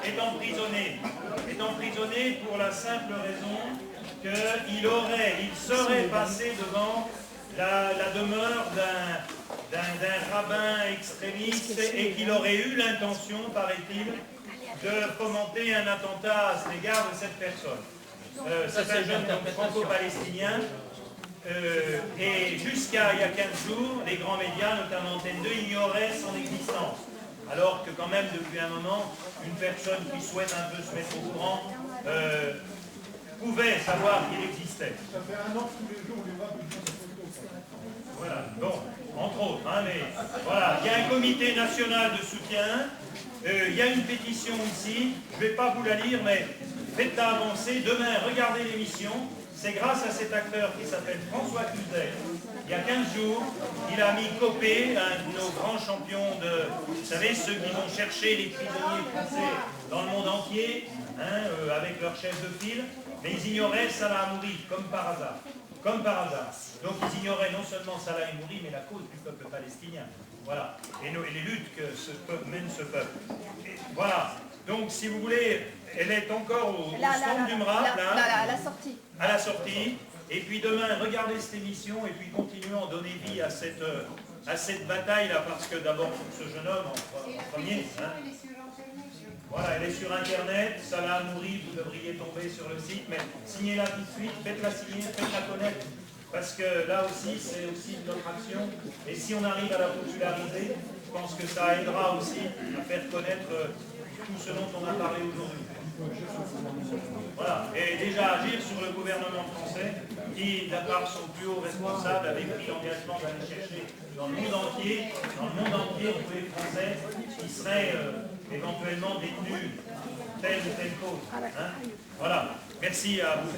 est emprisonné. Est emprisonné pour la simple raison qu'il serait passé devant la demeure d'un rabbin extrémiste et qu'il aurait eu l'intention, paraît-il, de fomenter un attentat à l'égard de cette personne. C'est un jeune franco-palestinien et jusqu'à il y a 15 jours, les grands médias, notamment Antenne 2, ignoraient son existence. Alors que quand même, depuis un moment, une personne qui souhaite un peu se mettre au courant pouvait savoir qu'il existait. Ça fait un an tous les jours, les rabbins font des photos. Voilà, bon, entre autres, hein, mais voilà, il y a un comité national de soutien, il y a une pétition ici, je ne vais pas vous la lire, mais faites-la avancer. Demain, regardez l'émission, c'est grâce à cet acteur qui s'appelle François Cluzet. Il y a 15 jours, il a mis Copé, un de nos grands champions de, vous savez, ceux qui vont chercher les prisonniers français dans le monde entier, hein, avec leur chef de file, mais ils ignoraient Salah Hamouri, comme par hasard. Comme par hasard. Donc ils ignoraient non seulement Salah Hamouri, mais la cause du peuple palestinien. Voilà. Et les luttes que mène ce peuple. Et voilà. Donc si vous voulez, elle est encore au stand du MRAP, à la sortie. À la sortie. Et puis demain, regardez cette émission et puis continuons à donner vie à cette bataille-là, parce que d'abord pour ce jeune homme en premier. Hein, voilà, elle est sur Internet, Salah Hamouri, vous devriez tomber sur le site, mais signez-la tout de suite, faites-la signer, faites-la connaître, parce que là aussi, c'est aussi notre action, et si on arrive à la populariser, je pense que ça aidera aussi à faire connaître tout ce dont on a parlé aujourd'hui. Voilà, et déjà agir sur le gouvernement français, qui, d'après son plus haut responsable, avait pris l'engagement d'aller chercher dans le monde entier, tous les Français qui seraient éventuellement détenus telle ou telle cause. Hein, voilà, merci à vous.